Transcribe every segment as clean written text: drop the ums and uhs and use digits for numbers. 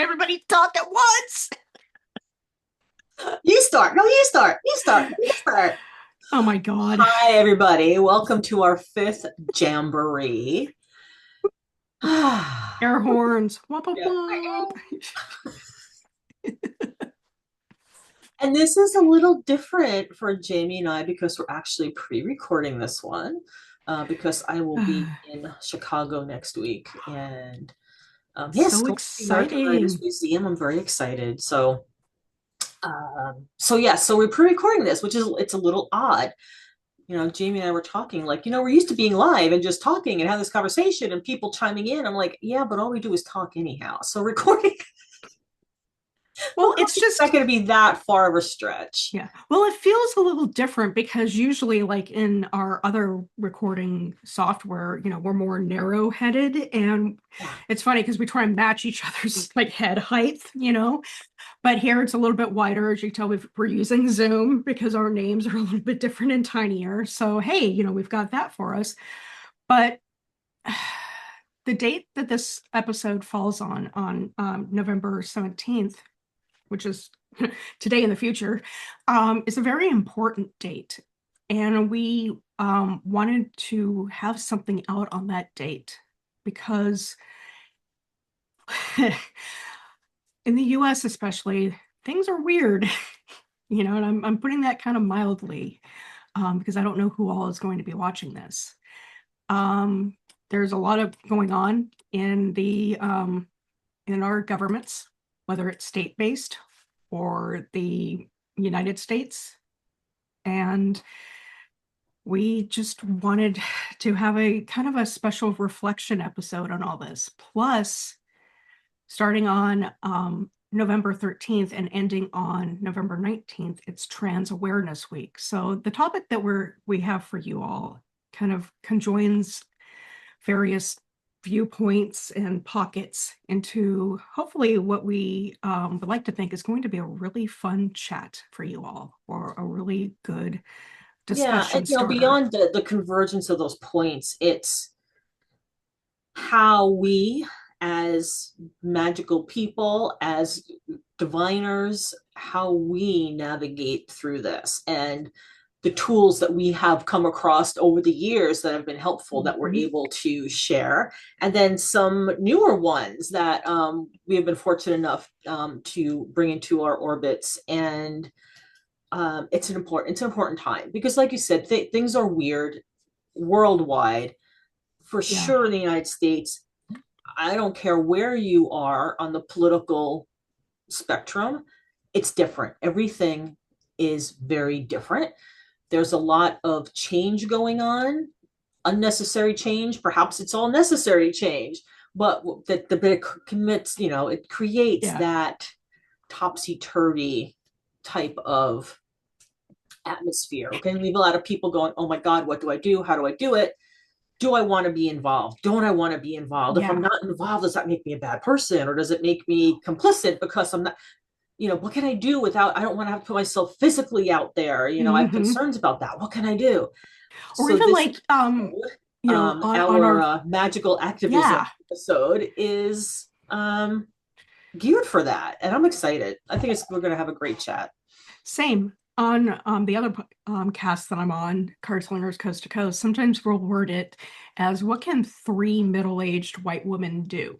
everybody talk at once. You start. No, you start. You start. You start. Oh my God. Hi, everybody. Welcome to our fifth Jamboree. Air horns. Womp, womp, Yeah. womp. And this is a little different for Jamie and I because we're actually pre-recording this one because I will be in Chicago next week. And yes, So going to the American Writers exciting. Museum. I'm very excited. So we're pre-recording this, which is it's a little odd. Jamie and I were talking, like, we're used to being live and just talking and having this conversation and people chiming in. I'm like, yeah, but all we do is talk anyhow. So recording, Well, it's it's not just, going to be that far of a stretch. yeah. Well, it feels a little different because usually, like in our other recording software, we're more narrow-headed. And Yeah. it's funny because we try and match each other's like head height. But here it's a little bit wider. As you can tell, we're using Zoom because our names are a little bit different and tinier. So, hey, we've got that for us. But the date that this episode falls on November 17th, which is today in the future, is a very important date. And we wanted to have something out on that date because in the US especially, things are weird, and I'm putting that kind of mildly because I don't know who all is going to be watching this. Um, there's a lot of going on in our governments, whether it's state-based or the United States, and we just wanted to have a kind of a special reflection episode on all this. Plus, starting on November 13th and ending on November 19th, it's Trans Awareness Week. So the topic that we have for you all kind of conjoins various viewpoints and pockets into hopefully what we would like to think is going to be a really fun chat for you all, or a really good Yeah. And, discussion starter. beyond the convergence of those points, it's how we, as magical people, as diviners, how we navigate through this and the tools that we have come across over the years that have been helpful that we're Mhm. able to share, and then some newer ones that we have been fortunate enough to bring into our orbits. And it's an important time because, like you said, things are weird worldwide, for Yeah, sure. In the United States, I don't care where you are on the political spectrum, it's different. Everything is very different. There's a lot of change going on, unnecessary change. Perhaps it's all necessary change, but that the bit commits, it creates yeah. that topsy turvy type of atmosphere. Okay. We have a lot of people going, oh my God, what do I do? How do I do it? Do I want to be involved? Don't I want to be involved? If I'm Yeah. not involved, does that make me a bad person, or does it make me complicit because I'm not? What can I do without? I don't want to have to put myself physically out there. I have Hmm. concerns about that. What can I do? Or So even this like on our our, magical activism yeah, episode is geared for that, and I'm excited. I think we're going to have a great chat. same. On the other cast that I'm on, Card Slingers Coast to Coast, sometimes we'll word it as what can three middle-aged white women do?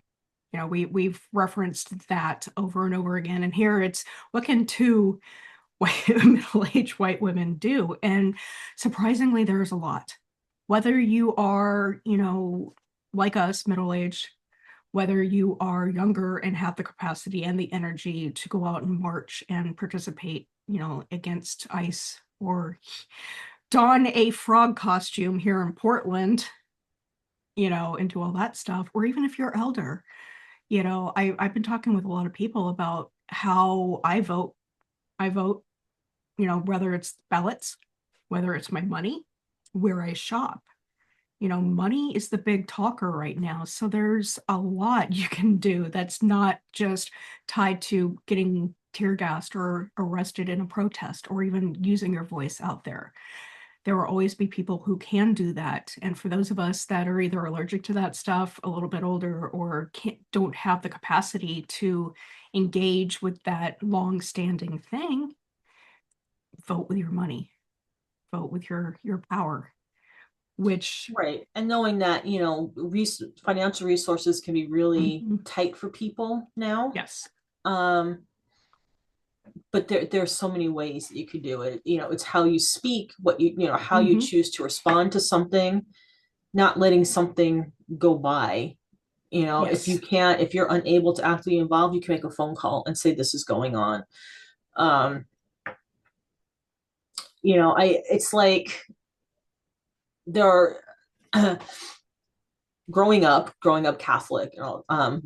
We've referenced that over and over again. And here it's what can two middle-aged white women do? And surprisingly, there's a lot. Whether you are, like us, middle-aged, whether you are younger and have the capacity and the energy to go out and march and participate, against ICE, or don a frog costume here in Portland, and do all that stuff, or even if you're elder. I've been talking with a lot of people about how I vote. I vote, whether it's ballots, whether it's my money, where I shop. Money is the big talker right now. So there's a lot you can do that's not just tied to getting tear gassed or arrested in a protest or even using your voice out there. there will always be people who can do that. And for those of us that are either allergic to that stuff, a little bit older, or don't have the capacity to engage with that long-standing thing, vote with your money, vote with your power, which, Right. And knowing that, financial resources can be really mhm, tight for people now. yes. Um, but there's so many ways that you could do it. It's how you speak, how you Hmm. choose to respond to something, not letting something go by. Yes. If you're unable to actively involve, you can make a phone call and say this is going on. Um, it's like there are growing up Catholic,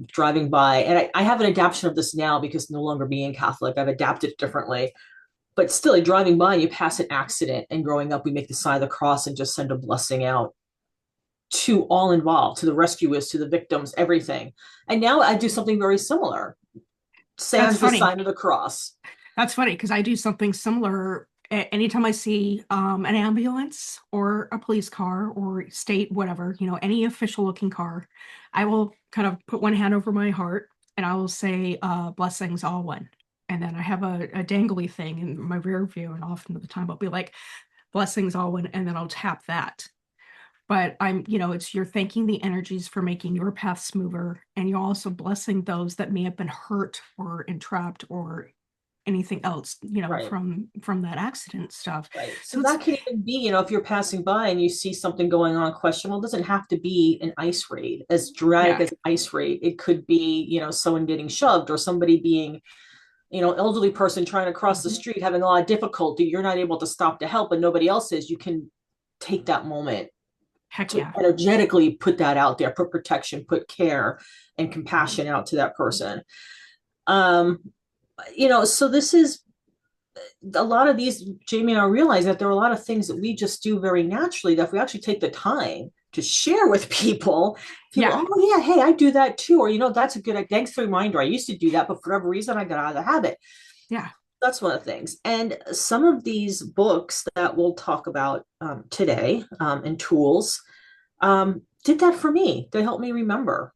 driving by, and I have an adaptation of this now because no longer being Catholic, I've adapted it differently. But still, like, driving by, you pass an accident, and growing up, we make the sign of the cross and just send a blessing out to all involved, to the rescuers, to the victims, everything. And now I do something very similar, That's sans the funny. sign of the cross. That's funny because I do something similar anytime I see an ambulance or a police car or state, whatever, any official looking car. I will kind of put one hand over my heart and I will say, blessings, all one. And then I have a dangly thing in my rear view, and often at the time I'll be like, blessings, all one, and then I'll tap that. But it's you're thanking the energies for making your path smoother, and you're also blessing those that may have been hurt or entrapped or anything else, Right. from that accident stuff. Right. So So it's that can even be, if you're passing by and you see something going on questionable, it doesn't have to be an ice raid, as dramatic yeah. as an ice raid. It could be, someone getting shoved, or somebody being, elderly person trying to cross the Mhm. street, having a lot of difficulty. You're not able to stop to help, but nobody else is. You can take that moment Heck to yeah. energetically put that out there, put protection, put care and compassion out to that person. Um, so this is a lot of these, Jamie and I realize that there are a lot of things that we just do very naturally that if we actually take the time to share with people, Yeah. oh yeah, hey, I do that too. Or, that's a good, thanks for the reminder. I used to do that, but for whatever reason, I got out of the habit. Yeah. That's one of the things. And some of these books that we'll talk about today, and tools, did that for me. They helped me remember.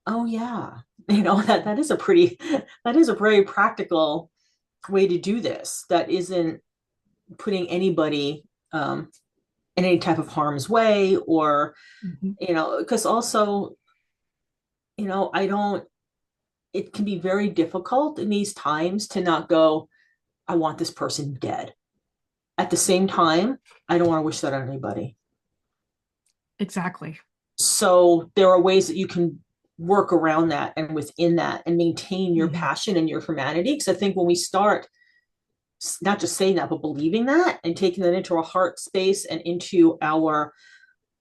Oh yeah, that is a very practical way to do this. That isn't putting anybody in any type of harm's way, or Hmm. because also, I don't. It can be very difficult in these times to not go, I want this person dead. At the same time, I don't want to wish that on anybody. Exactly. So there are ways that you can work around that and within that and maintain your Hmm. passion and your humanity. Because I think when we start not just saying that, but believing that and taking that into our heart space and into our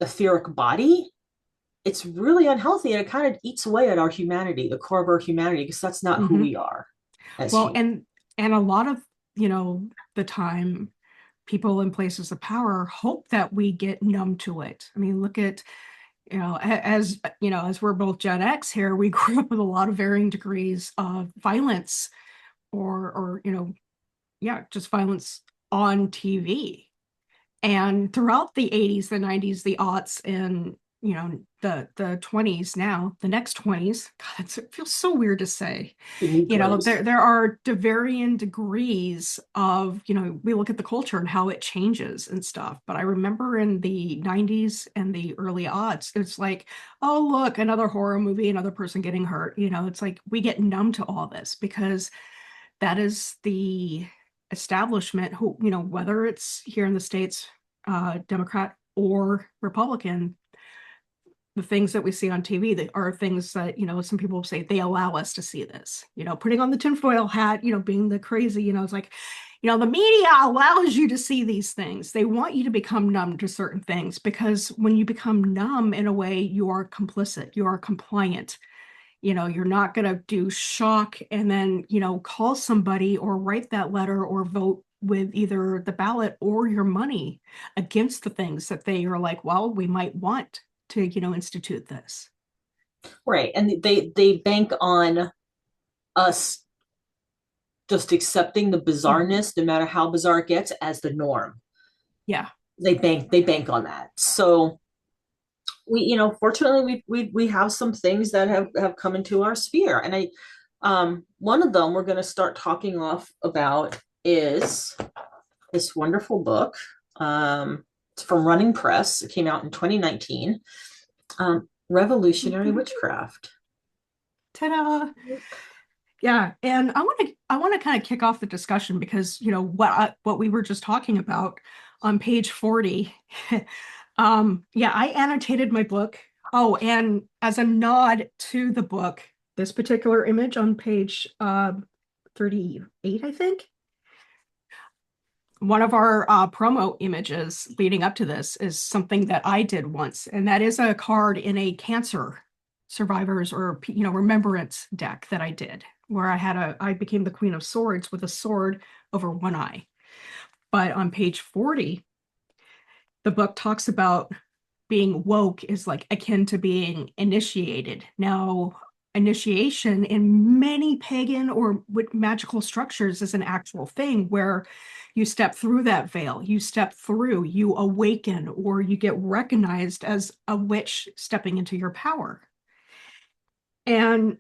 etheric body, it's really unhealthy, and it kind of eats away at our humanity, the core of our humanity, because that's not who Hmm. we are as Well, humans. and a lot of, the time, people in places of power hope that we get numb to it. I mean, look at, as as we're both Gen X here, we grew up with a lot of varying degrees of violence, or yeah, just violence on TV. And throughout the 80s, the 90s, the aughts, and the 20s, now the next 20s, God, it feels so weird to say. The new grays. There are varying degrees of, we look at the culture and how it changes and stuff. But I remember in the 90s and the early aughts, it's like, oh, look, another horror movie, another person getting hurt. It's like we get numb to all this because that is the establishment who, whether it's here in the States, Democrat or Republican, the things that we see on TV that are things that, some people say they allow us to see this, putting on the tinfoil hat, being the crazy, it's like, the media allows you to see these things. They want you to become numb to certain things because when you become numb in a way, you are complicit, you are compliant. You're not going to do shock and then, call somebody or write that letter or vote with either the ballot or your money against the things that they are like, well, we might want to, institute this. Right. And they bank on us just accepting the Mhm. bizarreness, no matter how bizarre it gets, as the norm. Yeah. they bank on that. So we, fortunately we have some things that have come into our sphere. And one of them we're going to start talking off about is this wonderful book. It's from Running Press. It came out in 2019. Revolutionary Witchcraft. Ta-da! Yeah, and I want to kind of kick off the discussion because what we were just talking about on page 40. Yeah, I annotated my book. Oh, and as a nod to the book, this particular image on page 38, I think. One of our promo images leading up to this is something that I did once, and that is a card in a cancer survivors or remembrance deck that I did, where I became the Queen of Swords with a sword over one eye. But on page 40, the book talks about being woke is like akin to being initiated. Now, initiation in many pagan or magical structures is an actual thing where you step through that veil, you step through, you awaken, or you get recognized as a witch stepping into your power. And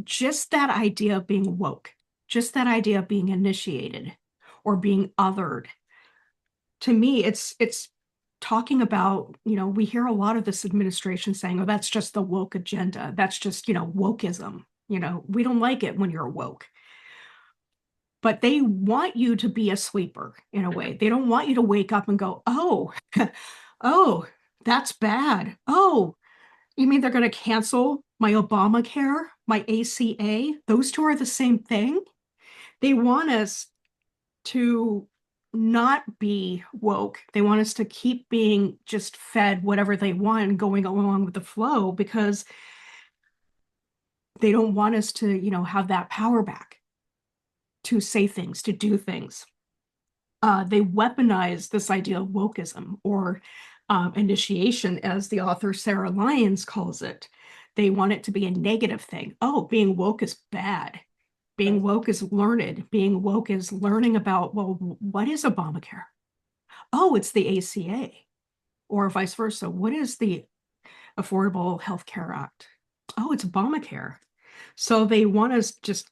just that idea of being woke, just that idea of being initiated or being othered, to me, it's talking about, we hear a lot of this administration saying, oh, that's just the woke agenda. That's just, wokeism. We don't like it when you're woke. But they want you to be a sleeper in a way. They don't want you to wake up and go, oh, oh, that's bad. Oh, you mean they're going to cancel my Obamacare, my ACA? Those two are the same thing. They want us to not be woke. They want us to keep being just fed whatever they want, going along with the flow, because they don't want us to, have that power back to say things, to do things. They weaponize this idea of wokeism or initiation, as the author Sarah Lyons calls it. They want it to be a negative thing. Oh, being woke is bad. Being woke is learned. Being woke is learning about, well, what is Obamacare? Oh, it's the ACA. Or vice versa. What is the Affordable Health Care Act? Oh, it's Obamacare. So they want us just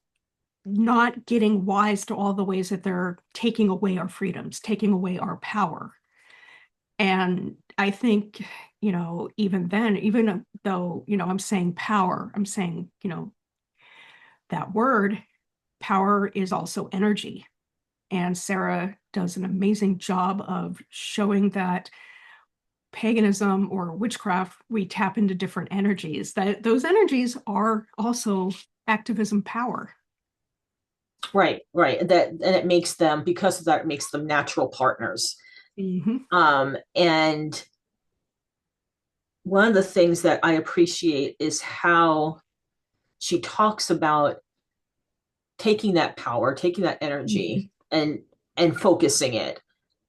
not getting wise to all the ways that they're taking away our freedoms, taking away our power. And I think, even then, even though, I'm saying power, I'm saying, that word, power is also energy. And Sarah does an amazing job of showing that paganism or witchcraft, we tap into different energies, that those energies are also activism power. Right. And it makes them, because of that, it makes them natural partners. Mm-hmm. And one of the things that I appreciate is how she talks about taking that power, taking that Mm-hmm. energy, and focusing it.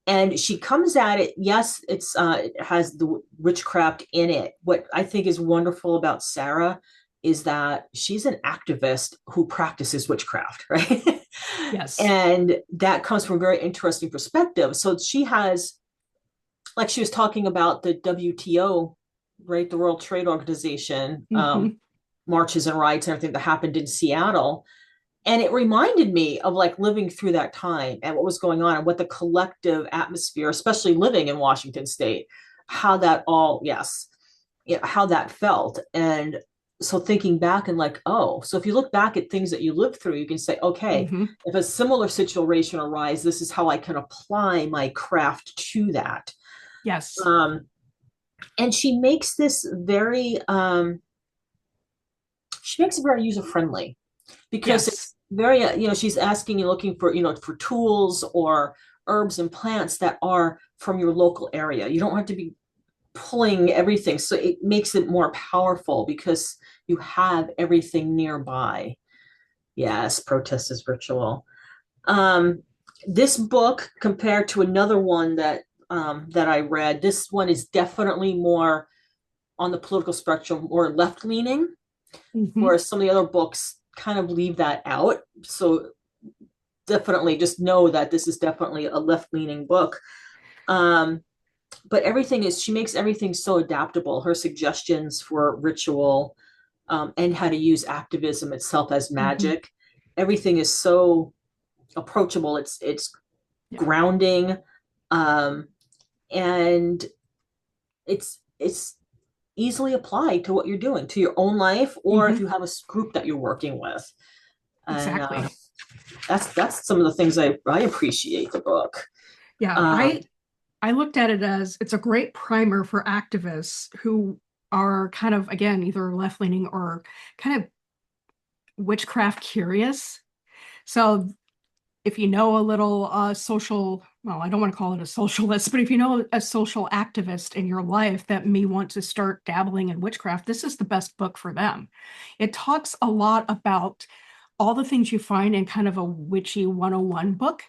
And she comes at it. Yes, it has the witchcraft in it. What I think is wonderful about Sarah is that she's an activist who practices witchcraft, right? Yes. And that comes from a very interesting perspective. So she has, like she was talking about the WTO, right, the World Trade Organization, Mm-hmm. marches and riots and everything that happened in Seattle. And it reminded me of like living through that time and what was going on and what the collective atmosphere, especially living in Washington State, how that all, yes, how that felt. And so thinking back and like, oh, so if you look back at things that you lived through, you can say, okay, Mm-hmm. if a similar situation arises, this is how I can apply my craft to that. Yes. Um, and she makes it very user friendly because Yes. it's very, she's asking you, looking for, for tools or herbs and plants that are from your local area. You don't have to be pulling everything. So it makes it more powerful because you have everything nearby. Yes, protest is ritual. Um, this book, compared to another one that I read, this one is definitely more on the political spectrum, more left leaning, Mm-hmm. whereas some of the other books kind of leave that out. So definitely just know that this is definitely a left leaning book. Um, but she makes everything so adaptable. Her suggestions for ritual, and how to use activism itself as Hmm. magic, everything is so approachable. It's Yeah. grounding, um, and it's easily applied to what you're doing, to your own life, or if Hmm. you have a group that you're working with. And Exactly. that's some of the things I appreciate the book. Yeah. Um, I looked at it as it's a great primer for activists who are kind of, again, either left leaning or kind of witchcraft curious. So if you know a little social, well, I don't want to call it a socialist, but if you know a social activist in your life that may want to start dabbling in witchcraft, this is the best book for them. It talks a lot about all the things you find in kind of a witchy 101 book,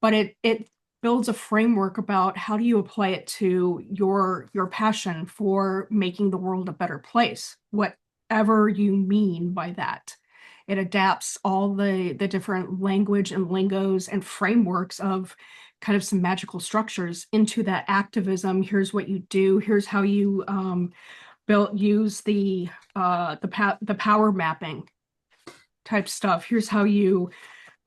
but it builds a framework about how do you apply it to your passion for making the world a better place, whatever you mean by that. It adapts all the different language and lingos and frameworks of kind of some magical structures into that activism. Here's what you do. Here's how you build use the power mapping type stuff. Here's how you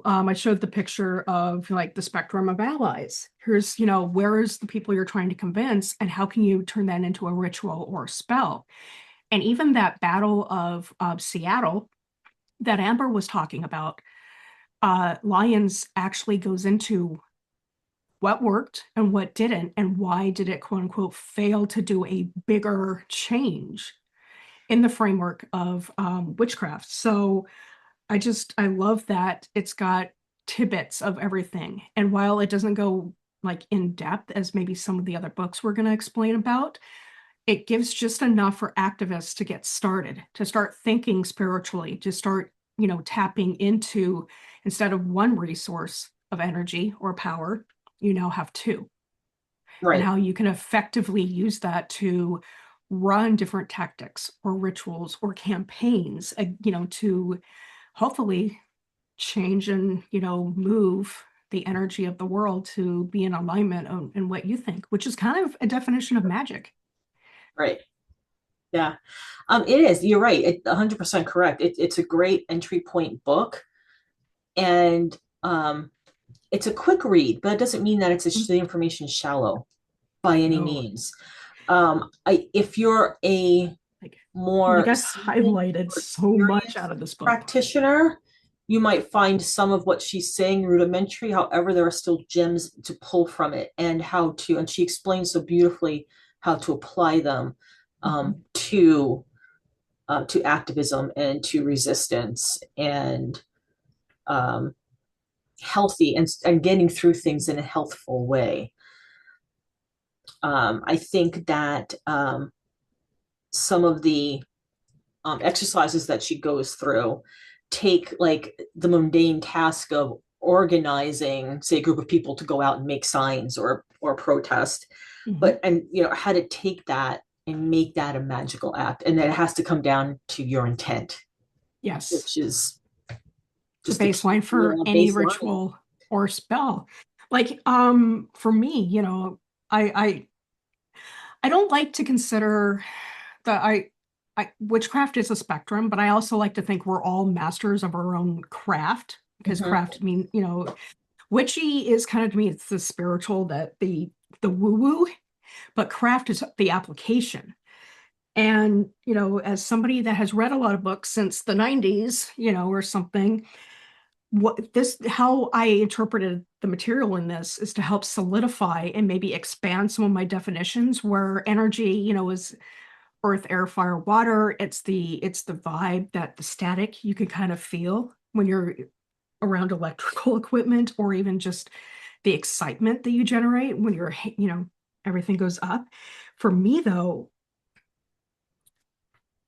I showed the picture of like the spectrum of allies. Here's, where is the people you're trying to convince, and how can you turn that into a ritual or a spell? And even that Battle of Seattle that Amber was talking about, Lyons actually goes into what worked and what didn't, and why did it, quote unquote, fail to do a bigger change in the framework of witchcraft. So I love that it's got tidbits of everything. And while it doesn't go like in depth as maybe some of the other books we're going to explain about, it gives just enough for activists to get started, to start thinking spiritually, to start, tapping into, instead of one resource of energy or power, you now have two, and right, how you can effectively use that to run different tactics or rituals or campaigns, to hopefully change and move the energy of the world to be in alignment in what you think, which is kind of a definition of magic. right. Yeah. It is. You're right. 100% correct. It's a great entry point book, and it's a quick read, but it doesn't mean that the information is shallow by any No, means. If you're a like you more guys seasoned highlighted or so much out experienced of this book. practitioner, you might find some of what she's saying rudimentary. However, there are still gems to pull from it, and she explains so beautifully how to apply them, Mhm. to activism and to resistance, and um, healthy, and getting through things in a healthful way. I think that some of the exercises that she goes through take like the mundane task of organizing, say, a group of people to go out and make signs or protest, Mhm. and how to take that and make that a magical act, and then it has to come down to your intent, Yes, which is the just the key baseline for any baseline. ritual or spell. Like, for me, I I don't like to consider that witchcraft is a spectrum, but I also like to think we're all masters of our own craft, because Mm-hmm. craft mean, witchy is kind of, to me, it's the spiritual, that the woo-woo, but craft is the application. And, as somebody that has read a lot of books since the 90s, or something, how I interpreted the material in this is to help solidify and maybe expand some of my definitions, where energy, is earth, air, fire, water. It's the vibe, that the static you can kind of feel when you're around electrical equipment, or even just the excitement that you generate when everything goes up. For me, though,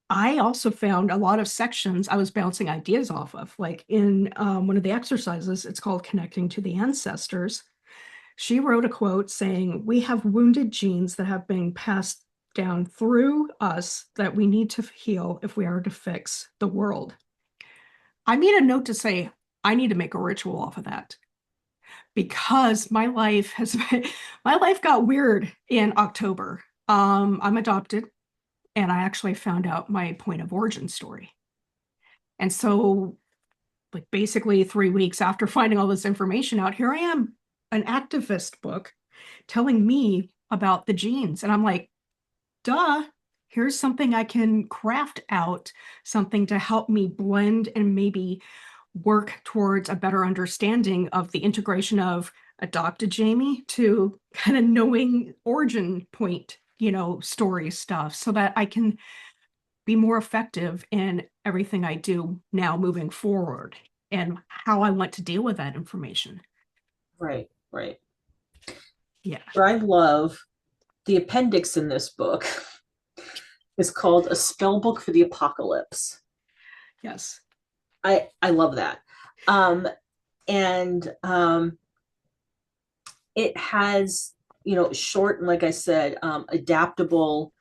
I also found a lot of sections I was bouncing ideas off of. Like in one of the exercises, it's called Connecting to the Ancestors. She wrote a quote saying, "We have wounded genes that have been passed down through us that we need to heal if we are to fix the world." I made a note to say, I need to make a ritual off of that. because my life has been, my life got weird in October. I'm adopted, and I actually found out my point of origin story. And so, like, basically 3 weeks after finding all this information out, here I am, an activist book telling me about the genes. And I'm like, duh, here's something I can craft out, something to help me blend and maybe work towards a better understanding of the integration of adopted Jamie to kind of knowing origin point, story stuff so that I can be more effective in everything I do now moving forward and how I want to deal with that information. Right, right. Yeah. What I love, the appendix in this book is called A Spell Book for the Apocalypse. Yes. I love that. Um, and it has, short and, like I said, adaptable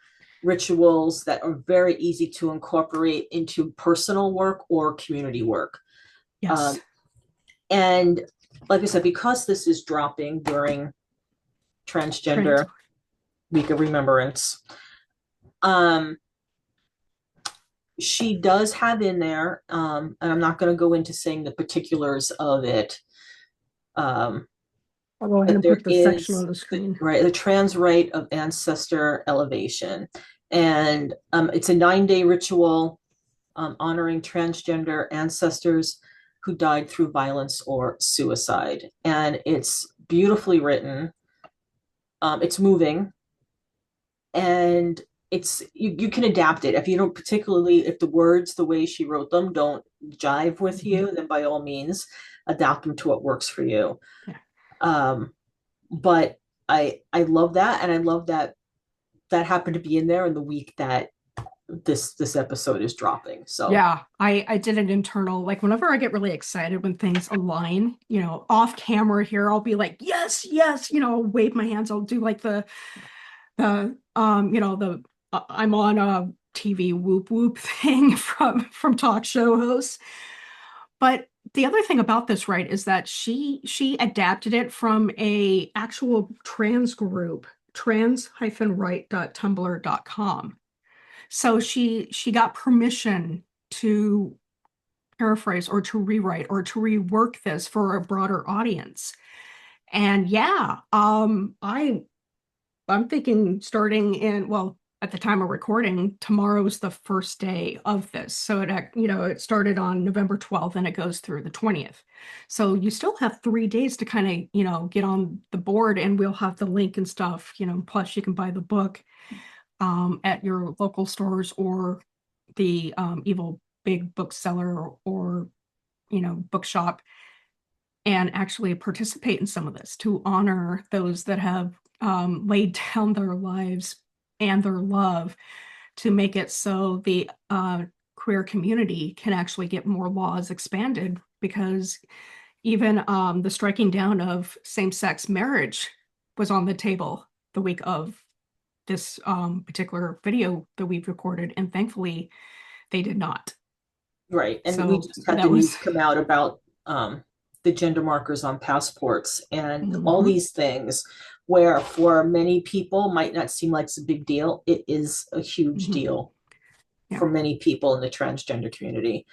rituals that are very easy to incorporate into personal work or community work. Yes. Um, and like I said, because this is dropping during Trans. Transgender Week of Remembrance, um, she does have in there, and I'm not going to go into saying the particulars of it, um, I'll go ahead but and there put the section is on the screen. the trans rite of ancestor elevation, and it's a 9-day ritual honoring transgender ancestors who died through violence or suicide, and it's beautifully written. It's moving, and you can adapt it if you don't, particularly if the words, the way she wrote them, don't jive with Mhm. you, then by all means adapt them to what works for you. Yeah. um but I love that, and I love that that happened to be in there in the week that this episode is dropping. So Yeah, I did an internal, like whenever I get really excited when things align, off camera here, I'll be like, yes, yes, wave my hands. I'll do like the I'm on a TV whoop whoop thing from talk show hosts. But the other thing about this, right, is that she adapted it from a actual trans group, trans-right.tumblr.com. So she got permission to paraphrase or to rewrite or to rework this for a broader audience. And yeah, I'm thinking starting in, well, at the time of recording, tomorrow's the first day of this. So it started on November 12th and it goes through the 20th. So you still have 3 days to kind of, get on the board, and we'll have the link and stuff, plus you can buy the book at your local stores or the Evil Big Bookseller or bookshop, and actually participate in some of this to honor those that have laid down their lives and their love to make it so the queer community can actually get more laws expanded, because even the striking down of same-sex marriage was on the table the week of this particular video that we've recorded, and thankfully they did not. right, and we So just had the that was news come out about the gender markers on passports and all mhm, these things, where for many people might not seem like it's a big deal. It is a huge mhm, deal yeah. for many people in the transgender community.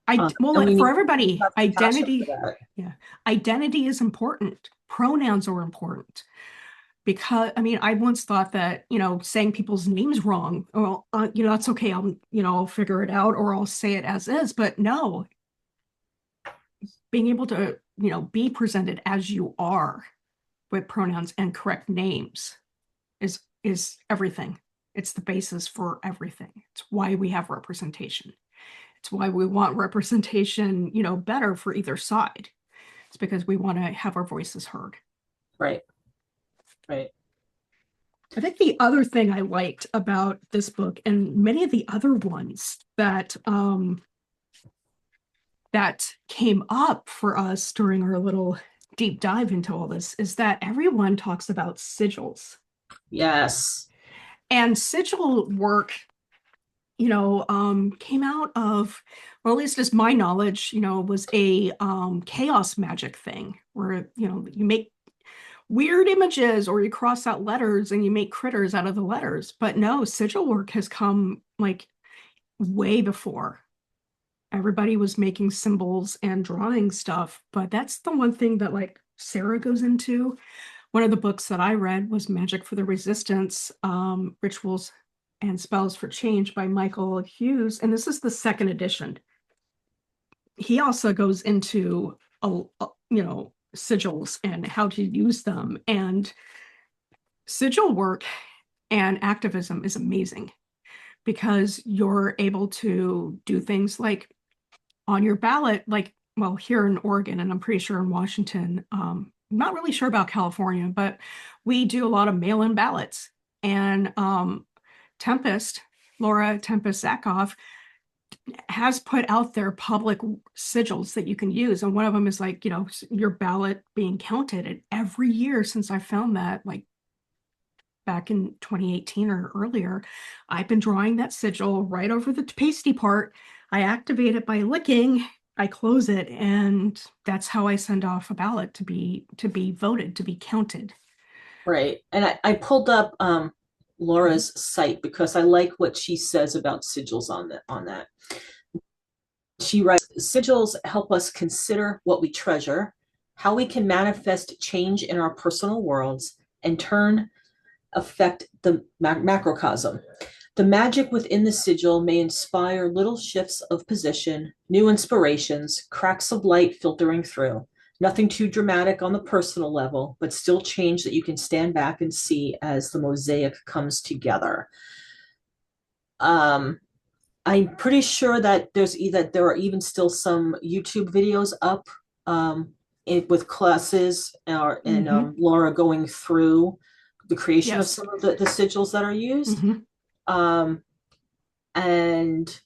Well, And we for need to everybody, have compassion for that. yeah, identity is important. Pronouns are important, because I mean, I once thought that, saying people's names wrong, well, that's okay. I'll figure it out, or I'll say it as is. But no, being able to, be presented as you are with pronouns and correct names is everything. It's the basis for everything. It's why we have representation. It's why we want representation, better for either side. It's because we want to have our voices heard. Right, right. I think the other thing I liked about this book and many of the other ones that came up for us during our little deep dive into all this is that everyone talks about sigils. Yes. And sigil work, came out of, or at least as my knowledge, was a chaos magic thing where, you make weird images or you cross out letters and you make critters out of the letters. But no, sigil work has come like way before. Everybody was making symbols and drawing stuff, but that's the one thing that like Sarah goes into. One of the books that I read was Magic for the Resistance, Rituals and Spells for Change by Michael Hughes, and this is the second edition. He also goes into sigils and how to use them, and sigil work and activism is amazing because you're able to do things like on your ballot, like, well, here in Oregon, and I'm pretty sure in Washington, not really sure about California, but we do a lot of mail-in ballots. And Tempest, Laura Tempest Zakoff, has put out there public sigils that you can use. And one of them is like, your ballot being counted. And every year since I found that, like back in 2018 or earlier, I've been drawing that sigil right over the pasty part. I activate it by licking, I close it, and that's how I send off a ballot to be voted, to be counted. Right. And I pulled up Mhm. Laura's site because I like what she says about sigils on that. She writes, sigils help us consider what we treasure, how we can manifest change in our personal worlds, and turn affect the macrocosm. The magic within the sigil may inspire little shifts of position, new inspirations, cracks of light filtering through. Nothing too dramatic on the personal level, but still change that you can stand back and see as the mosaic comes together. Um, I'm pretty sure that there are even still some YouTube videos up with classes and Mhm. Laura going through the creation of Yes. some of the sigils that are used. Hmm. Um, and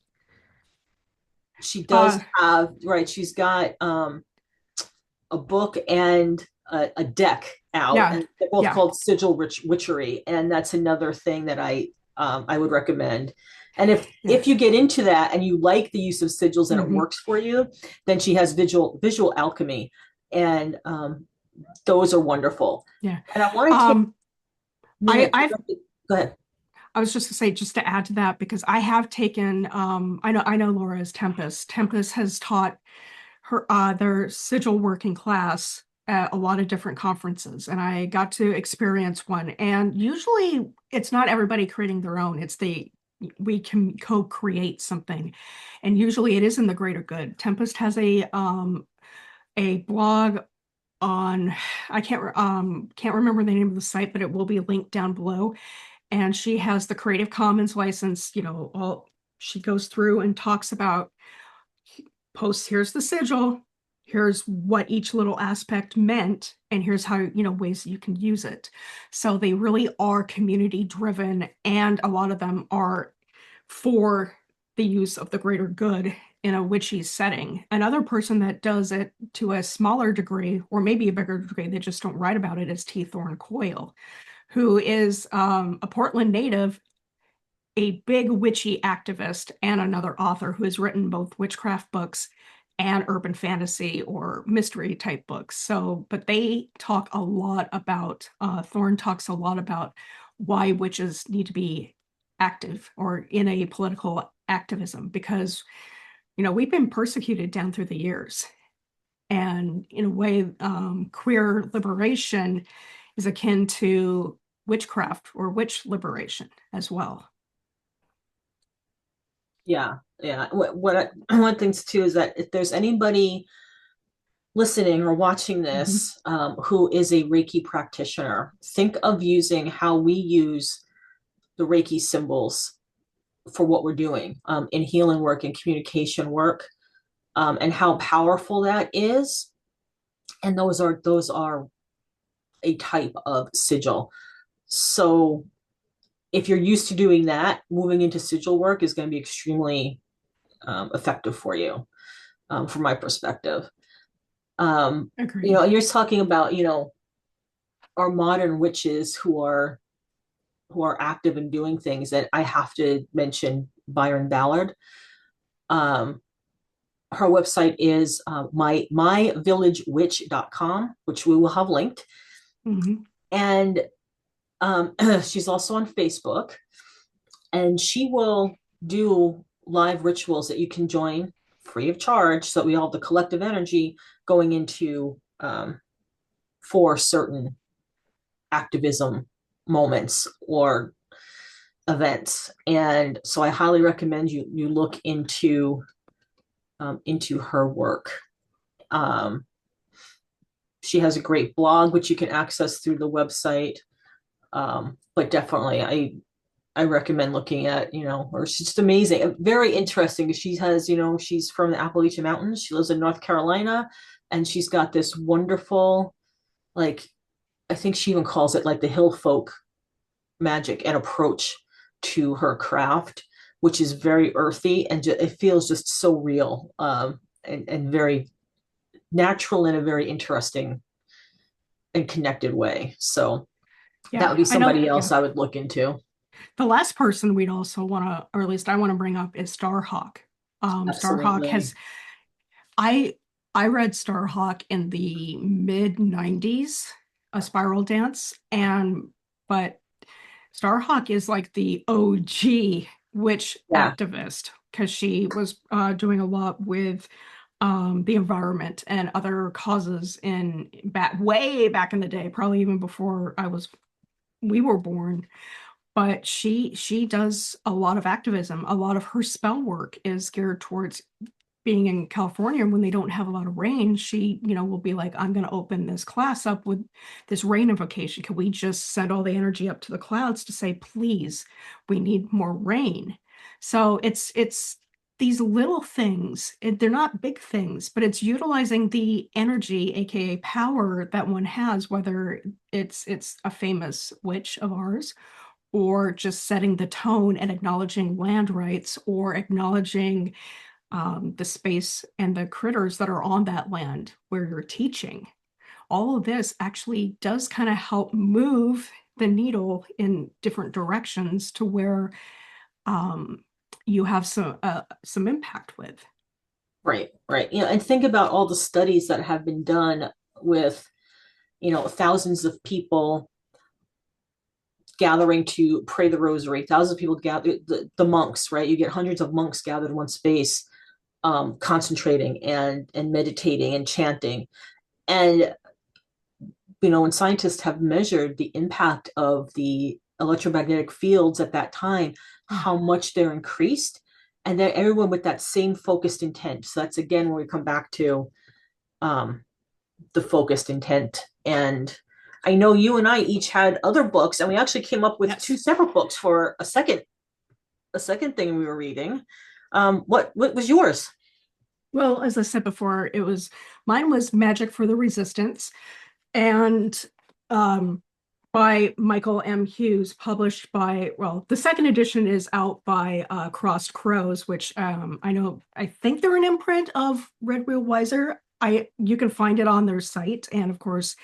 she does Uh, have, right, she's got a book and a deck out, yeah, and they're both yeah, called Sigil Witchery, and that's another thing that I would recommend. And yeah. if you get into that and you like the use of sigils and it Hmm. works for you, then she has visual alchemy, and those are wonderful. Yeah. And I want to take Um, a I, minute. I've Go ahead. I was just to say, just to add to that, because I have taken, I know Laura's Tempest. Tempest has taught their sigil working class at a lot of different conferences, and I got to experience one. And usually, it's not everybody creating their own; we can co-create something, and usually it is in the greater good. Tempest has a blog on, I can't remember the name of the site, but it will be linked down below, and she has the Creative Commons license, all she goes through and talks about posts, here's the sigil, here's what each little aspect meant, and here's how, ways you can use it. So they really are community driven, and a lot of them are for the use of the greater good in a witchy setting. Another person that does it to a smaller degree, or maybe a bigger degree, they just don't write about it, is Thorn Coyle, who is a Portland native, a big witchy activist, and another author who has written both witchcraft books and urban fantasy or mystery type books. So, but they talk a lot about, Thorn talks a lot about why witches need to be active or in a political activism because, we've been persecuted down through the years. And in a way, queer liberation is akin to witchcraft or witch liberation as well. Yeah, yeah. One of the things too is that if there's anybody listening or watching Mhm. this who is a Reiki practitioner, think of using how we use the Reiki symbols for what we're doing in healing work and communication work, and how powerful that is. And those are a type of sigil. So if you're used to doing that, moving into sigil work is going to be extremely effective for you, from my perspective. Agreed. And you're talking about, our modern witches who are active and doing things, that I have to mention Byron Ballard. Um, her website is myvillagewitch.com, which we will have linked. Mm-hmm. And she's also on Facebook, and she will do live rituals that you can join free of charge, so that we all have the collective energy going into for certain activism moments or events. And so I highly recommend you look into her work. Um, she has a great blog which you can access through the website. But definitely, I recommend looking at, or she's just amazing, very interesting. She has, she's from the Appalachian Mountains. She lives in North Carolina, and she's got this wonderful, like, I think she even calls it like the hill folk magic and approach to her craft, which is very earthy, and it feels just so real, and very natural in a very interesting and connected way. So that Yeah, would be I know. somebody Yeah. else I would look into. The last person we'd also want to, or at least I want to bring up is Starhawk. Starhawk Absolutely. has, I I read Starhawk in the mid 90s, a spiral dance, and but Starhawk is like the OG witch Yeah. activist because she was doing a lot with the environment and other causes in way back in the day, probably even before we were born. But she does a lot of activism. A lot of her spell work is geared towards being in California when they don't have a lot of rain. She, will be like, I'm going to open this class up with this rain invocation. Can we just send all the energy up to the clouds to say, please, we need more rain? So it's these little things. They're not big things, but it's utilizing the energy, aka power that one has, whether it's a famous witch of ours or just setting the tone and acknowledging land rights or acknowledging the space and the critters that are on that land where you're teaching. All of this actually does kind of help move the needle in different directions to where um, you have some impact with. Right, right. And think about all the studies that have been done with, thousands of people gathering to pray the rosary, thousands of people gather, the monks, right? You get hundreds of monks gathered in one space, concentrating and meditating and chanting. And, when scientists have measured the impact of the electromagnetic fields at that time, how much they're increased, and then everyone with that same focused intent. So that's again where we come back to um, the focused intent. And I know you and I each had other books, and we actually came up with two Yes. separate books for a second thing we were reading. What was yours? Well, as I said before, mine was Magic for the Resistance, and um, by Michael M. Hughes, published by, well, the second edition is out by Crossed Crows, which I think they're an imprint of Red Wheel Wiser. You can find it on their site and, of course,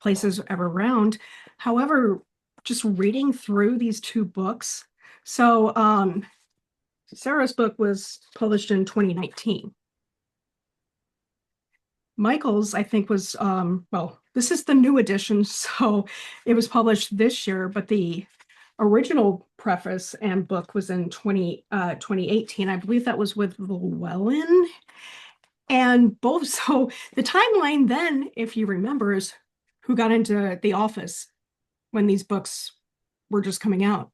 places around. However, just reading through these two books, so Sarah's book was published in 2019. Michael's, I think, was well, this is the new edition, so it was published this year, but the original preface and book was in 2018. I believe that was with Llewellyn. And both, so the timeline then, if you remember, is who got into the office when these books were just coming out.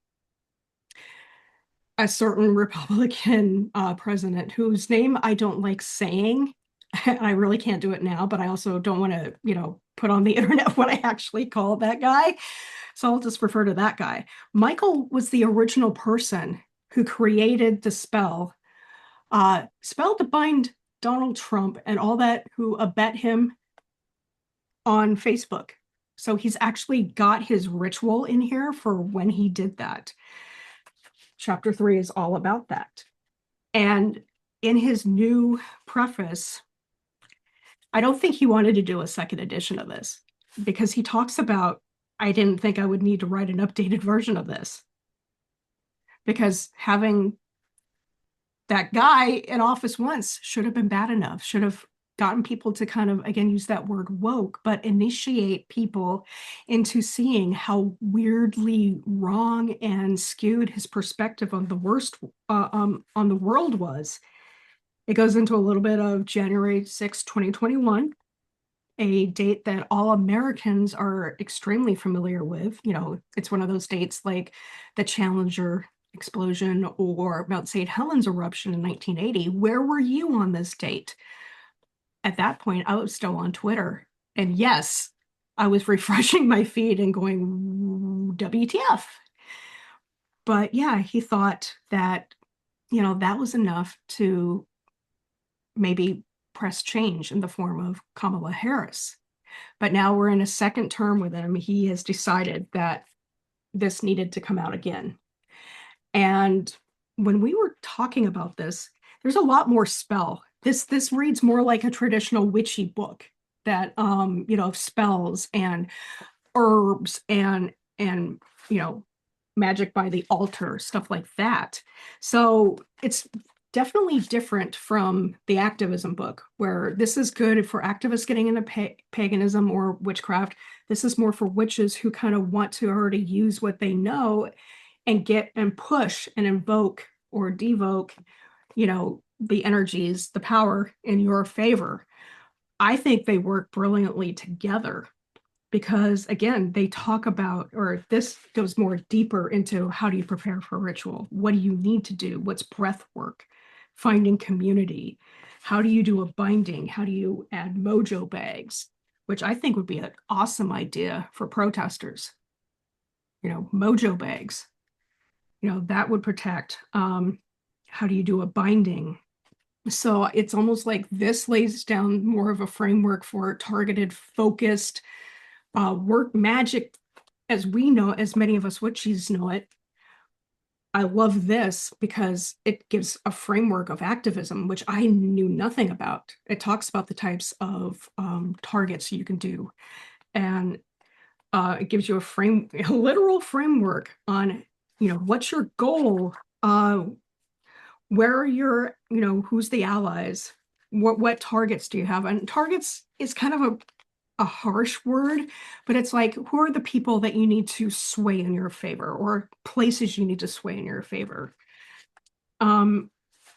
A certain Republican president whose name I don't like saying. I really can't do it now, but I also don't want to, put on the internet what I actually call that guy. So I'll just refer to that guy. Michael was the original person who created the spell to bind Donald Trump and all that who abet him on Facebook. So he's actually got his ritual in here for when he did that. Chapter 3 is all about that. And in his new preface, I don't think he wanted to do a second edition of this because he talks about, I didn't think I would need to write an updated version of this because having that guy in office once should have been bad enough, should have gotten people to kind of, again, use that word woke, but initiate people into seeing how weirdly wrong and skewed his perspective on the worst, on the world was. It goes into a little bit of January 6, 2021, a date that all Americans are extremely familiar with. You know, it's one of those dates like the Challenger explosion or Mount St. Helens eruption in 1980. Where were you on this date? At that point, I was still on Twitter. And yes, I was refreshing my feed and going, WTF? But yeah, he thought that, that was enough to maybe press change in the form of Kamala Harris. But now we're in a second term with him. He has decided that this needed to come out again. And when we were talking about this, there's a lot more spell. This reads more like a traditional witchy book that of spells and herbs and magic by the altar, stuff like that. So it's definitely different from the activism book, where this is good for activists getting into paganism or witchcraft. This is more for witches who kind of want to already use what they know and get and push and invoke or devoke, the energies, the power in your favor. I think they work brilliantly together because, again, they talk about, or this goes more deeper into how do you prepare for ritual? What do you need to do? What's breath work? Finding community. How do you do a binding? How do you add mojo bags? Which I think would be an awesome idea for protesters. Mojo bags. That would protect. How do you do a binding? So it's almost like this lays down more of a framework for targeted, focused work magic as we know, as many of us witches know it. I love this because it gives a framework of activism, which I knew nothing about. It talks about the types of targets you can do. And it gives you a literal framework on, what's your goal? Where are your, who's the allies? What targets do you have? And targets is kind of a harsh word, but it's like, who are the people that you need to sway in your favor or places you need to sway in your favor? And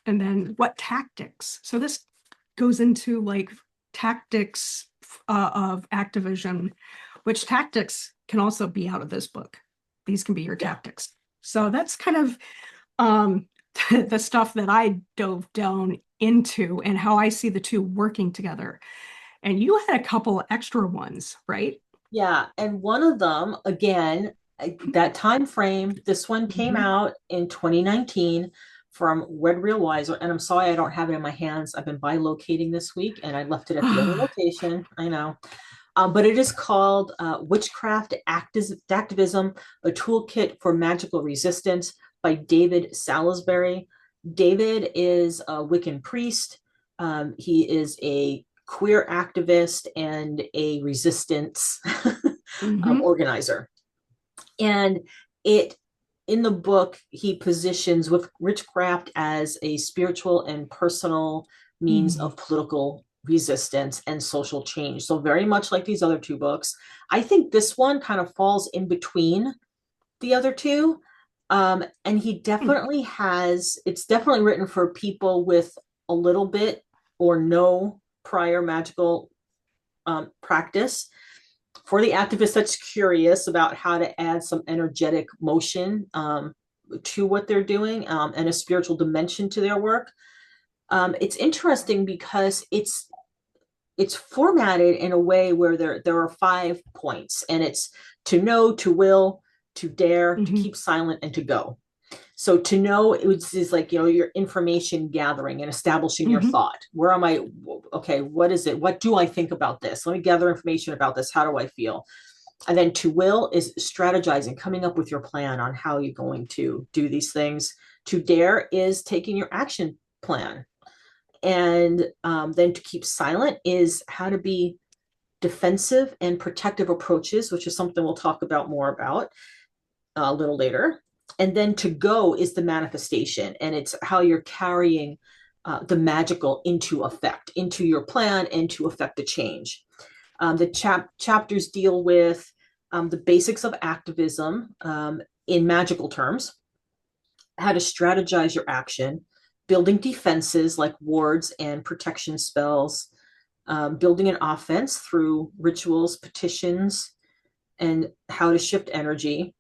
then what tactics? So this goes into like tactics of activism, which tactics can also be out of this book. These can be your tactics. So that's kind of the stuff that I dove down into and how I see the two working together. And you had a couple extra ones, right? Yeah, and one of them, again, that time frame, this one came Mm-hmm. out in 2019 from Red Real Wiser, and I'm sorry I don't have it in my hands. I've been bilocating this week, and I left it at the other location. I know. But it is called Witchcraft Activism, a Toolkit for Magical Resistance by David Salisbury. David is a Wiccan priest. He is a queer activist and a resistance Mm-hmm. organizer. And it in the book, he positions with witchcraft as a spiritual and personal means Mm-hmm. of political resistance and social change. So very much like these other two books, I think this one kind of falls in between the other two. And he definitely has, it's definitely written for people with a little bit or no prior magical practice. For the activist that's curious about how to add some energetic motion to what they're doing and a spiritual dimension to their work. It's interesting because it's formatted in a way where there are 5 points, and it's to know, to will, to dare, to Mm-hmm. keep silent, and to go. So to know is like, your information gathering and establishing your Mm-hmm. thought. Where am I? Okay, what is it? What do I think about this? Let me gather information about this. How do I feel? And then to will is strategizing, coming up with your plan on how you're going to do these things. To dare is taking your action plan. And then to keep silent is how to be defensive and protective approaches, which is something we'll talk about more about a little later. And then to go is the manifestation, and it's how you're carrying the magical into effect, into your plan, and to affect the change. The chapters deal with the basics of activism in magical terms, how to strategize your action, building defenses like wards and protection spells, building an offense through rituals, petitions, and how to shift energy.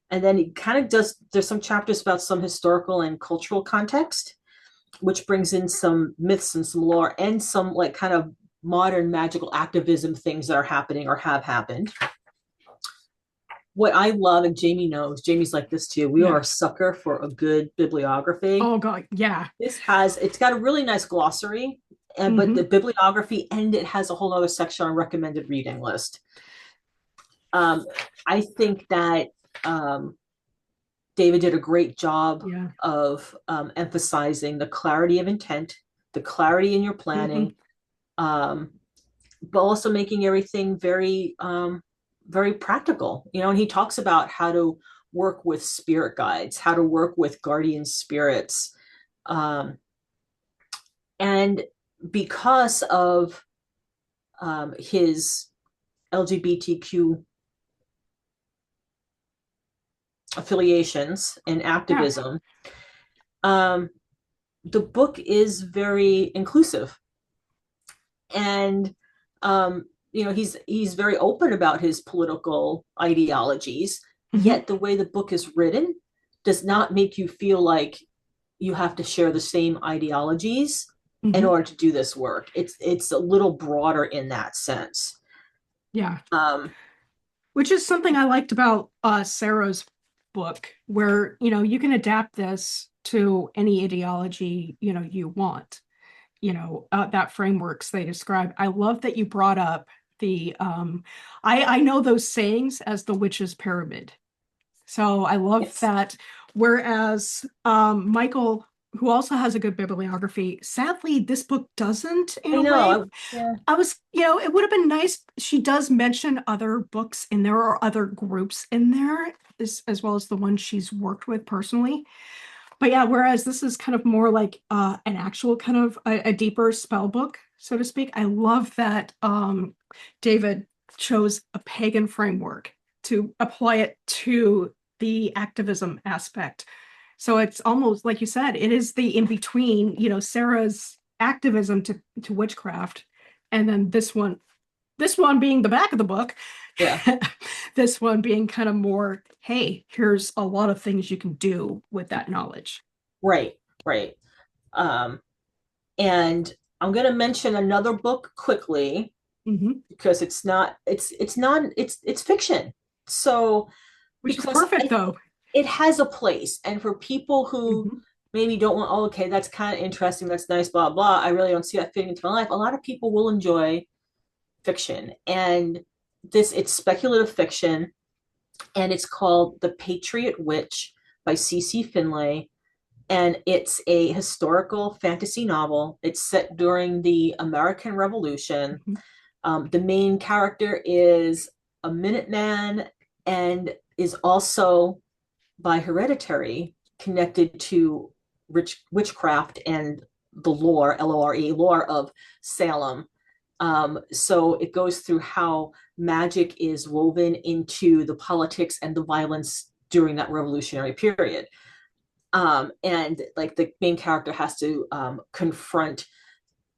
And then it kind of does, there's some chapters about some historical and cultural context, which brings in some myths and some lore and some like kind of modern magical activism things that are happening or have happened. What I love, and Jamie knows, Jamie's like this too. We are Yeah. a sucker for a good bibliography. Oh God. Yeah. It's got a really nice glossary, but the Hmm. bibliography, and it has a whole other section on recommended reading list. Um, I think that um, David did a great job Yeah. of emphasizing the clarity of intent, the clarity in your Hmm. planning, um, but also making everything very, very practical. You know, and he talks about how to work with spirit guides, how to work with guardian spirits, um, and because of his LGBTQ affiliations and Yeah. activism, um, the book is very inclusive, and you know, he's very open about his political ideologies. Hmm. Yet the way the book is written does not make you feel like you have to share the same ideologies in Hmm. order to do this work. It's a little broader in that sense. Yeah. Um, Which is something I liked about Sarah's book, where, you can adapt this to any ideology, you want, that frameworks they describe. I love that you brought up I know those sayings as the witch's pyramid. So I love yes, that. Whereas Michael, who also has a good bibliography, sadly, this book doesn't in I a know. way. Yeah, It would have been nice. She does mention other books in there or other groups in there, as well as the ones she's worked with personally. But yeah, whereas this is kind of more like an actual kind of a deeper spell book, so to speak. I love that David chose a pagan framework to apply it to the activism aspect. So it's almost like you said, it is the in between, Sarah's activism to witchcraft, and then this one being the back of the book, yeah, this one being kind of more, hey, here's a lot of things you can do with that knowledge. right, right. Um, and I'm going to mention another book quickly Hmm. because it's fiction. So Which is because perfect though. it has a place, and for people who Hmm. maybe don't want, oh, okay, that's kind of interesting, that's nice, blah blah, I really don't see that fitting into my life. A lot of people will enjoy fiction, and this it's speculative fiction, and it's called The Patriot Witch by C.C. Finlay, and it's a historical fantasy novel. It's set during the American Revolution. Hmm. The main character is a Minuteman and is also by hereditary connected to witchcraft and the lore, Lore, lore of Salem. So it goes through how magic is woven into the politics and the violence during that revolutionary period. And like the main character has to confront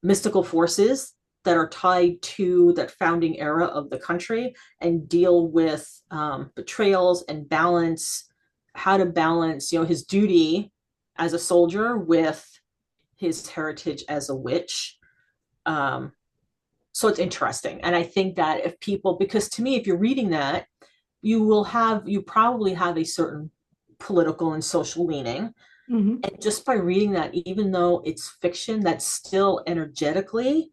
mystical forces that are tied to that founding era of the country and deal with betrayals and balance, how to balance, you know, his duty as a soldier with his heritage as a witch. Um, so it's interesting. And I think that if people, because to me, if you're reading that, you probably have a certain political and social leaning. Hmm. And just by reading that, even though it's fiction, that's still energetically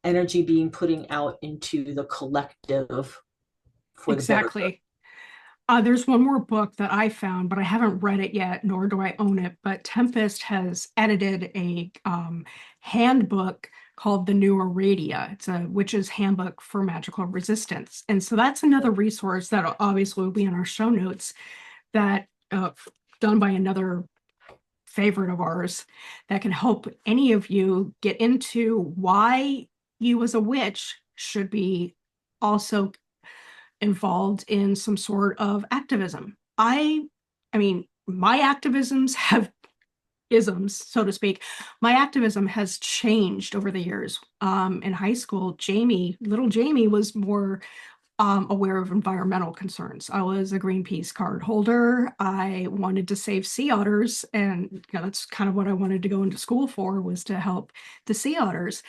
energy being putting out into the collective for the better good. Exactly. There's one more book that I found, but I haven't read it yet, nor do I own it. But Tempest has edited a handbook called The New Aradia. It's a witch's handbook for magical resistance. And so that's another resource that obviously will be in our show notes that done by another favorite of ours that can help any of you get into why you as a witch should be also involved in some sort of activism. I mean, my activisms have isms, so to speak. My activism has changed over the years. In high school, little Jamie was more aware of environmental concerns. I was a Greenpeace card holder. I wanted to save sea otters, and that's kind of what I wanted to go into school for, was to help the sea otters.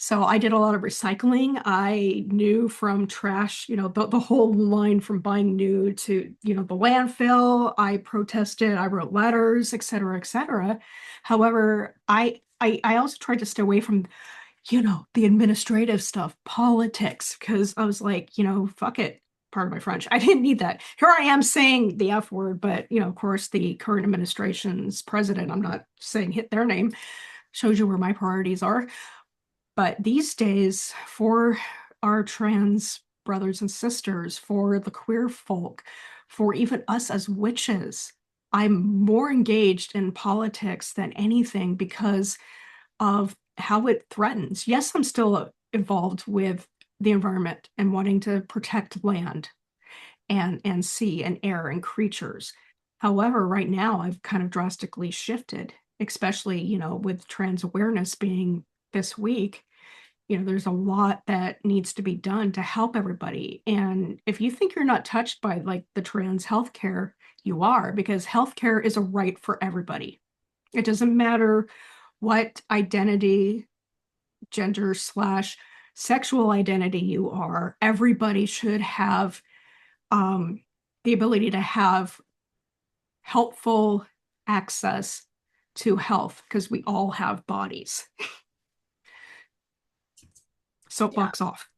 So I did a lot of recycling. I knew from trash, the whole line from buying new to, the landfill. I protested, I wrote letters, et cetera, et cetera. However, I also tried to stay away from the administrative stuff, politics, because I was like, fuck it. Pardon my French. I didn't need that. Here I am saying the F word, but, of course, the current administration's president, I'm not saying hit their name, shows you where my priorities are. But these days, for our trans brothers and sisters, for the queer folk, for even us as witches, I'm more engaged in politics than anything because of how it threatens. Yes, I'm still involved with the environment and wanting to protect land and sea and air and creatures. However, right now I've kind of drastically shifted, especially, with trans awareness being this week. There's a lot that needs to be done to help everybody. And if you think you're not touched by like the trans healthcare, you are, because healthcare is a right for everybody. It doesn't matter what identity, gender slash sexual identity you are. Everybody should have the ability to have helpful access to health, because we all have bodies. Yeah. Soapbox off.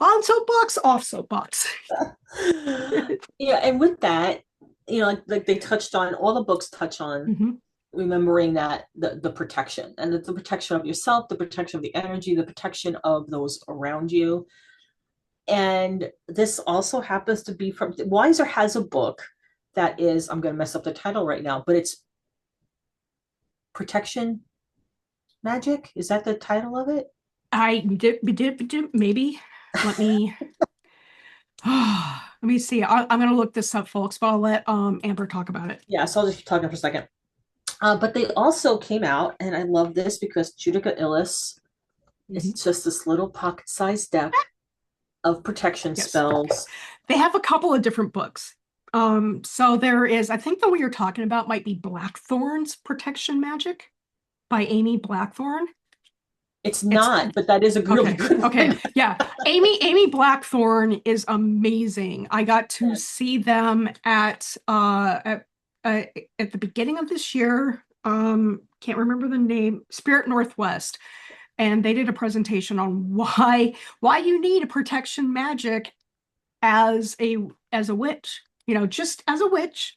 On soapbox, off soapbox. Yeah, and with that, like they touched on, all the books touch on Mhm. remembering that the protection, and the protection of yourself, the protection of the energy, the protection of those around you. And this also happens to be from Weiser has a book that is, I'm going to mess up the title right now, but it's Protection Magic. Is that the title of it? I did maybe. Let me let me see. I'm gonna look this up, folks, but I'll let Amber talk about it. Yeah, so I'll just keep talking for a second. But they also came out, and I love this because Judica Illis is Mhm. just this little pocket-sized deck of protection Yes. spells. They have a couple of different books. So there is, I think the one you're talking about might be Blackthorn's Protection Magic by Amy Blackthorn. It's It's not, but that is a really okay. good Okay. one. Yeah. Amy Blackthorn is amazing. I got to see them uh, at the beginning of this year. Can't remember the name, Spirit Northwest. And they did a presentation on why you need a protection magic as a witch, just as a witch.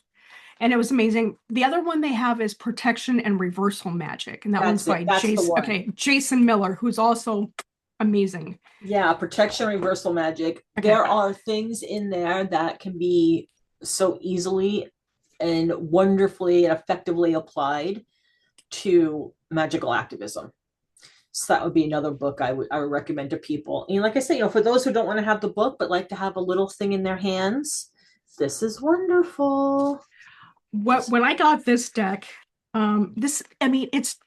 And it was amazing. The other one they have is protection and reversal magic, and that one's That's it. by That's the Jason. one. Okay, Jason Miller, who's also amazing. Yeah, protection reversal magic. Okay, There are things in there that can be so easily and wonderfully and effectively applied to magical activism. So that would be another book I would recommend to people. And like I say, for those who don't want to have the book but like to have a little thing in their hands, this is wonderful. when I got this deck, this I mean it's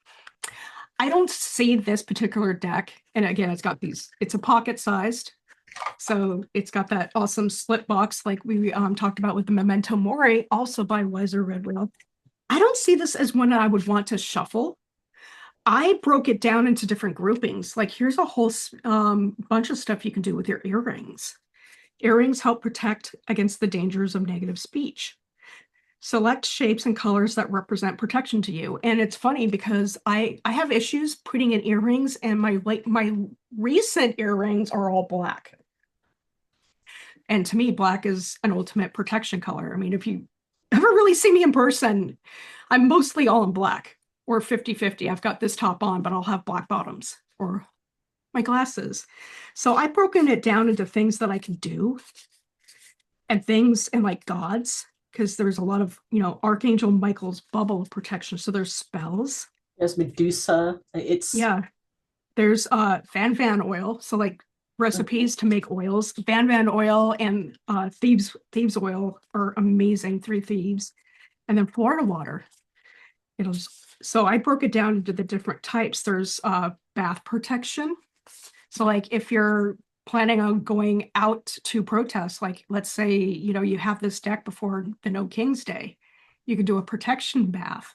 I don't see this particular deck, and again, it's a pocket sized. So it's got that awesome slip box like we talked about with the Memento Mori, also by Wiser Redwell. I don't see this as one that I would want to shuffle. I broke it down into different groupings. Like here's a whole bunch of stuff you can do with your earrings. Earrings help protect against the dangers of negative speech. Select shapes and colors that represent protection to you. And it's funny because I have issues putting in earrings, and my recent earrings are all black. And to me, black is an ultimate protection color. I mean, if you ever really see me in person, I'm mostly all in black, or 50-50. I've got this top on, but I'll have black bottoms or my glasses. So I've broken it down into things that I can do. and things and like gods, because there's a lot of, Archangel Michael's bubble of protection. So there's spells. There's Medusa. It's Yeah. There's Van oil. So like recipes to make oils. Van oil and thieves oil are amazing. Three thieves. And then Florida water. It'll so I broke it down into the different types. There's bath protection. So like if you're planning on going out to protest, like let's say, you have this deck before the No King's Day, you could do a protection bath.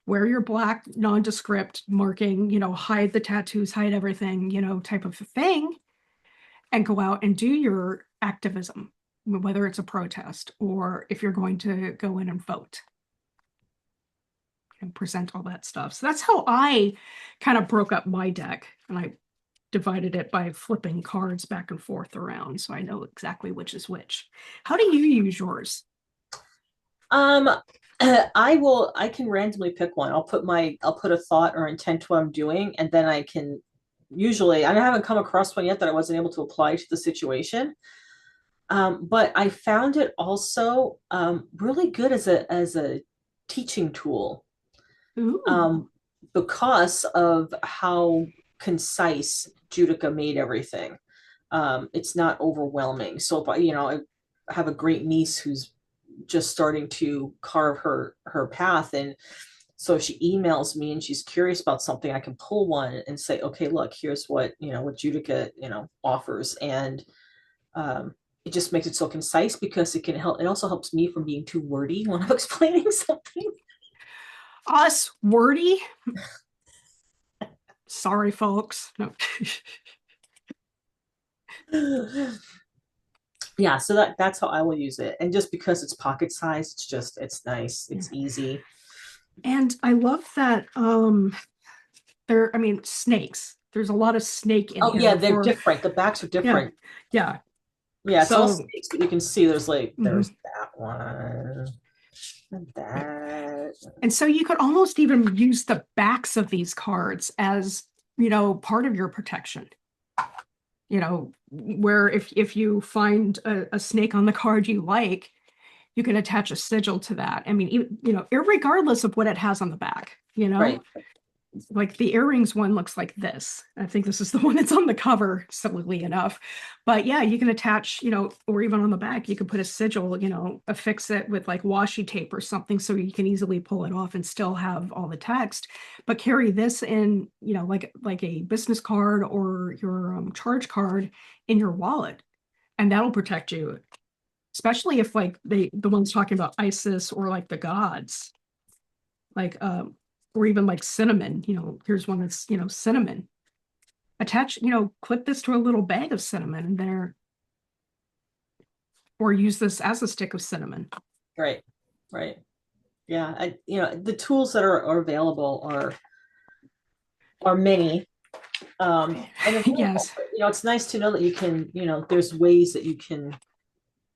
Wear your black nondescript marking, hide the tattoos, hide everything, type of thing, and go out and do your activism, whether it's a protest or if you're going to go in and vote and present all that stuff. So that's how I kind of broke up my deck, and I divided it by flipping cards back and forth around so I know exactly which is which. How do you use yours? um I can randomly pick one. I'll put a thought or intent to what I'm doing, and then I can usually, I haven't come across one yet that I wasn't able to apply to the situation. But I found it also really good as a teaching tool, Ooh. um, because of how concise Judica made everything. It's not overwhelming. So if I have a great niece who's just starting to carve her path, and so if she emails me and she's curious about something, I can pull one and say, okay, look, here's what Judica offers, and it just makes it so concise because it can help. It also helps me from being too wordy when I'm explaining something. Us wordy? Sorry, folks. No. Yeah, so that's how I will use it. And just because it's pocket size, it's nice, Yeah. it's easy. And I love that I mean, snakes. There's a lot of snake in Oh yeah, here they're for, different. The backs are yeah. different. Yeah. Yeah, it's all So, snakes, but you can see there's mhm. that one and Right. that. And so you could almost even use the backs of these cards as, part of your protection. Where if you find a snake on the card you like, you can attach a sigil to that. I mean, irregardless of what it has on the back, Right, like the earrings one looks like this. I think this is the one that's on the cover, sillily enough. But yeah, you can attach, or even on the back, you can put a sigil, affix it with like washi tape or something so you can easily pull it off and still have all the text. But carry this in, like a business card or your charge card in your wallet, and that'll protect you, especially if like the ones talking about ISIS or like the gods, like or even like cinnamon, here's one that's, cinnamon. Attach, clip this to a little bag of cinnamon and there, or use this as a stick of cinnamon. right, right. Yeah, the tools that are available are many. And it's really Yes. helpful. It's nice to know that you can, there's ways that you can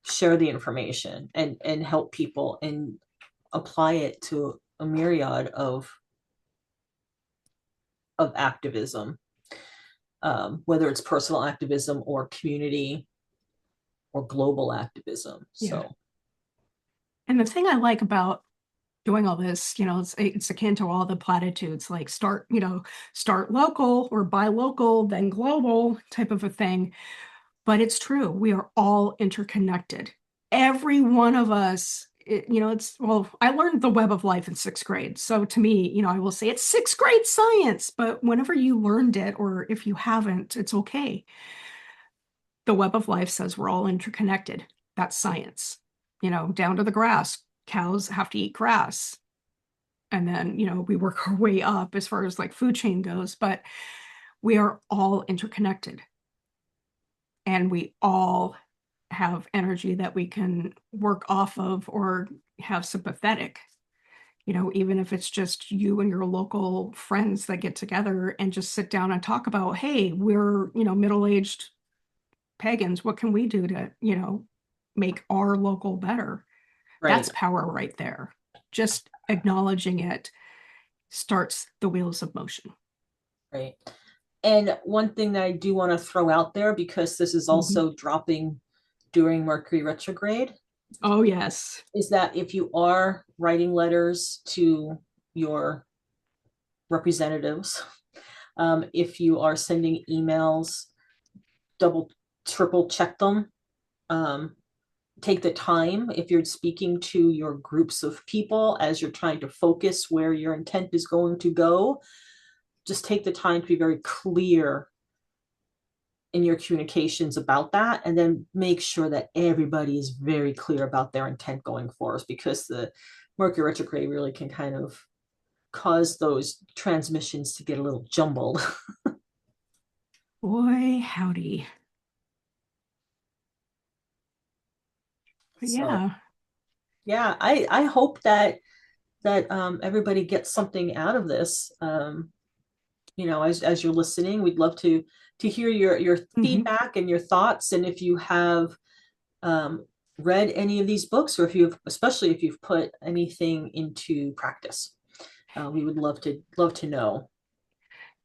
share the information and help people and apply it to a myriad of activism, whether it's personal activism or community or global activism. Yeah. So And the thing I like about doing all this, it's akin to all the platitudes, like start local or buy local, then global type of a thing. But it's true. We are all interconnected. Every one of us, well, I learned the web of life in sixth grade. So to me, I will say it's sixth grade science, but whenever you learned it, or if you haven't, it's okay. The web of life says we're all interconnected. That's science, down to the grass. Cows have to eat grass. And then, we work our way up as far as like food chain goes, but we are all interconnected and we all have energy that we can work off of or have sympathetic, even if it's just you and your local friends that get together and just sit down and talk about, hey, we're, middle-aged pagans. What can we do to, make our local better? That's right, power right there. Just acknowledging it starts the wheels of motion. right. And one thing that I do want to throw out there, because this is Mhm. also dropping during Mercury retrograde Oh, yes. is that if you are writing letters to your representatives, if you are sending emails, double, triple check them. Um, take the time if you're speaking to your groups of people as you're trying to focus where your intent is going to go. Just take the time to be very clear in your communications about that, and then make sure that everybody is very clear about their intent going forward, because the Mercury retrograde really can kind of cause those transmissions to get a little jumbled. Boy, howdy. But So yeah. yeah, I hope that everybody gets something out of this. As you're listening, we'd love to hear your Hmm. feedback and your thoughts, and if you have um, read any of these books, or if you've, especially if you've put anything into practice. We would love to know.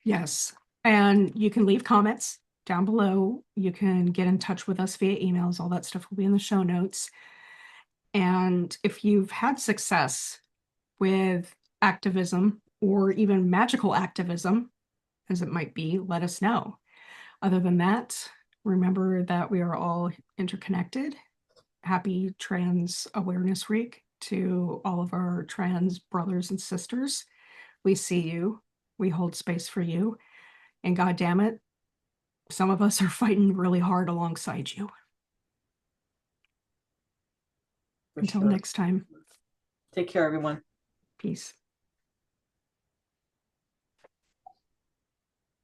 Yes. And you can leave comments down below. You can get in touch with us via emails. All that stuff will be in the show notes. And if you've had success with activism or even magical activism, as it might be, let us know. Other than that, remember that we are all interconnected. Happy Trans Awareness Week to all of our trans brothers and sisters. We see you. We hold space for you. And God damn it, some of us are fighting really hard alongside you. For Until sure. next time, Take care, everyone. peace.